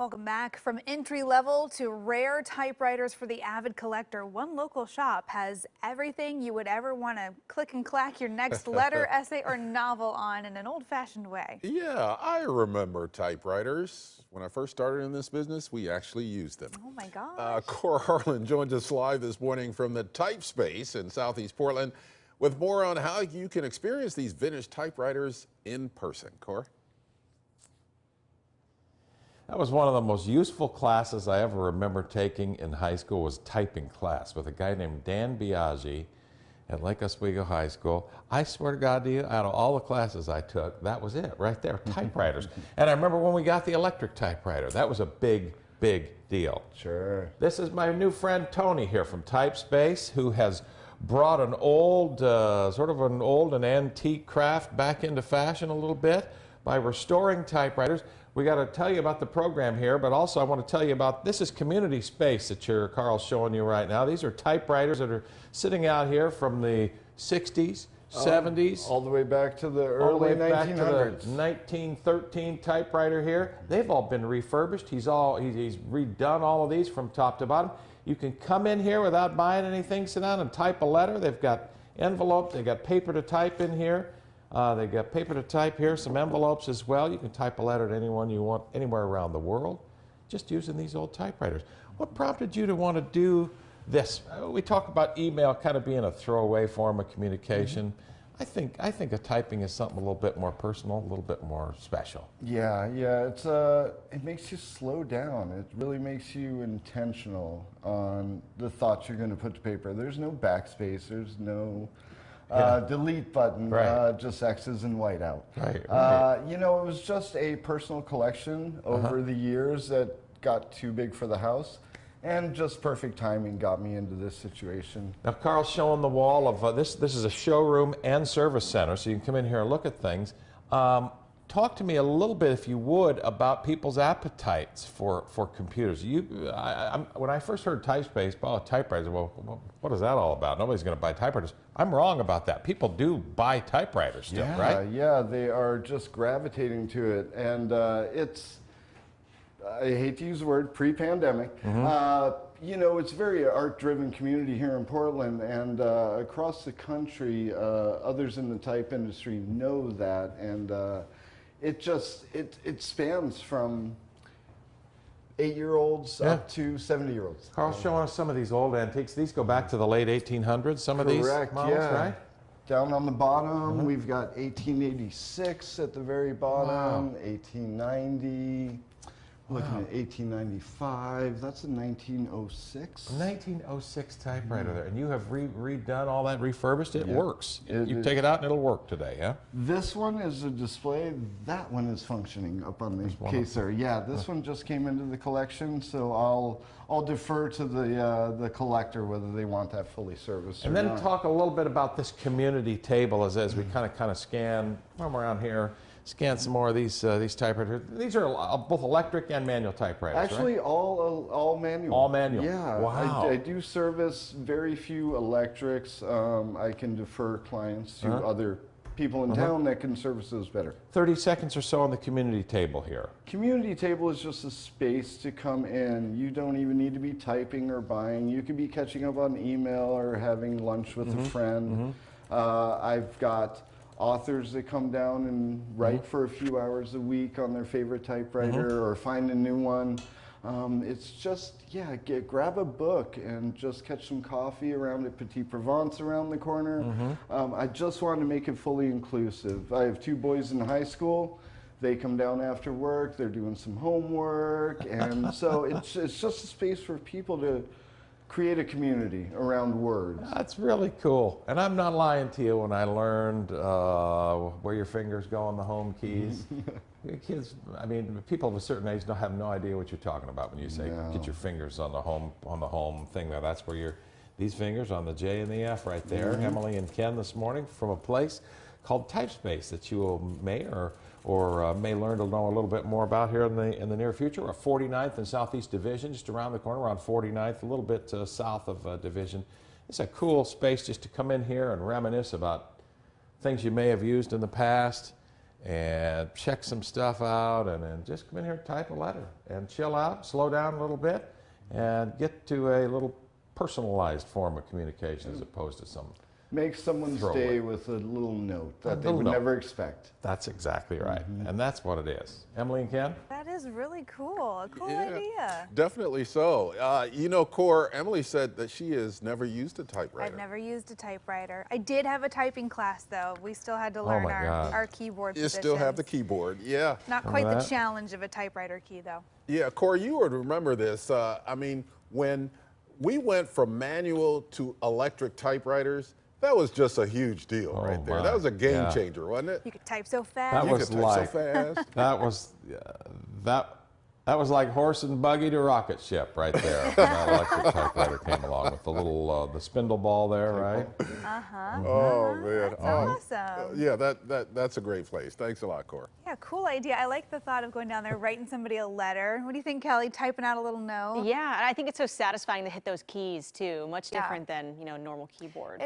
Welcome back. From entry level to rare typewriters for the avid collector, one local shop has everything you would ever want to click and clack your next letter, essay, or novel on in an old-fashioned way. Yeah, I remember typewriters. When I first started in this business, we actually used them. Oh my gosh. Cora Harlan joins us live this morning from the Type Space in Southeast Portland with more on how you can experience these vintage typewriters in person. Cora? That was one of the most useful classes I ever remember taking in high school, was typing class with a guy named Dan Biaggi at Lake Oswego High School. I swear to God to you, out of all the classes I took, that was it right there, typewriters. And I remember when we got the electric typewriter. That was a big, big deal. Sure. This is my new friend Tony here from Type Space, who has brought an old, sort of an old and antique craft back into fashion a little bit by restoring typewriters. We got to tell you about the program here, but also I want to tell you about, this is community space that Carl's showing you right now. These are typewriters that are sitting out here from the 60s, 70s. All the way back to the early 1900s. To the 1913 typewriter here. They've all been refurbished. He's redone all of these from top to bottom. You can come in here without buying anything, sit down and type a letter. They've got envelopes, they've got paper to type in here. They've got paper to type here, some envelopes as well. You can type a letter to anyone you want, anywhere around the world, just using these old typewriters. What prompted you to want to do this? We talk about email kind of being a throwaway form of communication. I think a typing is something a little bit more personal, a little bit more special. Yeah, it makes you slow down. It really makes you intentional on the thoughts you're going to put to paper. There's no backspace, there's no delete button, right. Just X's and white out. Right. You know, it was just a personal collection over the years that got too big for the house, and just perfect timing got me into this situation. Now, Carl's showing the wall of this. This is a showroom and service center, so you can come in here and look at things. Talk to me a little bit, if you would, about people's appetites for computers. When I first heard Typespace, typewriters, well, what is that all about? Nobody's going to buy typewriters. I'm wrong about that. People do buy typewriters still, right? Yeah, they are just gravitating to it. And it's, I hate to use the word, pre-pandemic. You know, it's a very art-driven community here in Portland, and across the country, others in the type industry know that. And it spans from 8-year-olds up to 70-year-olds. Carl's showing us some of these old antiques. These go back to the late 1800s, some of these models, right? Down on the bottom, we've got 1886 at the very bottom, 1890. Looking at 1895, that's a 1906. 1906 typewriter there, and you have redone all that, refurbished. It works. You take it out and it'll work today, yeah? This one is a display. That one is functioning up on the case there. Yeah, this one just came into the collection, so I'll defer to the collector whether they want that fully serviced. And then talk a little bit about this community table as we kind of scan from around here. Scan some more of these typewriters. These are both electric and manual typewriters, actually, right? all manual. All manual. Yeah. Wow. I do service very few electrics. I can defer clients to other people in town that can service those better. 30 seconds or so on the community table here. Community table is just a space to come in. You don't even need to be typing or buying. You could be catching up on email or having lunch with a friend. I've got authors that come down and write for a few hours a week on their favorite typewriter or find a new one. It's just, grab a book and just catch some coffee around at Petit Provence around the corner. I just wanted to make it fully inclusive. I have 2 boys in high school. They come down after work, they're doing some homework, and so it's just a space for people to create a community around words. That's really cool. And I'm not lying to you when I learned where your fingers go on the home keys. Kids, I mean, people of a certain age have no idea what you're talking about when you say get your fingers on the home thing. Now that's where these fingers on the J and the F right there. Emily and Ken this morning from a place called Typespace that you may may learn to know a little bit more about here in the near future. We're 49th and Southeast Division, just around the corner. We're on 49th, a little bit south of Division. It's a cool space just to come in here and reminisce about things you may have used in the past and check some stuff out, and then just come in here and type a letter and chill out, slow down a little bit, and get to a little personalized form of communication as opposed to some. Make someone's Throw day away. with a little note that they little would note. never expect. That's exactly right, and that's what it is. Emily and Ken? That is really cool. A cool idea. Definitely so. You know, Cor, Emily said that she has never used a typewriter. I've never used a typewriter. I did have a typing class, though. We still had to learn my God. our keyboard You positions. still have the keyboard, yeah. Not quite the that? challenge of a typewriter key, though. Yeah, Cor, you would remember this. I mean, when we went from manual to electric typewriters, that was just a huge deal right there. my. That was a game Yeah. changer, wasn't it? You could type so fast. That You was could type like- so fast. That was like horse and buggy to rocket ship right there. When that electric typewriter came along with the little the spindle ball there, right? Oh, man. That's awesome. Yeah, that's a great place. Thanks a lot, Cor. Yeah, cool idea. I like the thought of going down there, writing somebody a letter. What do you think, Kelly? Typing out a little note? Yeah, and I think it's so satisfying to hit those keys too. Much Yeah. different than, normal keyboard.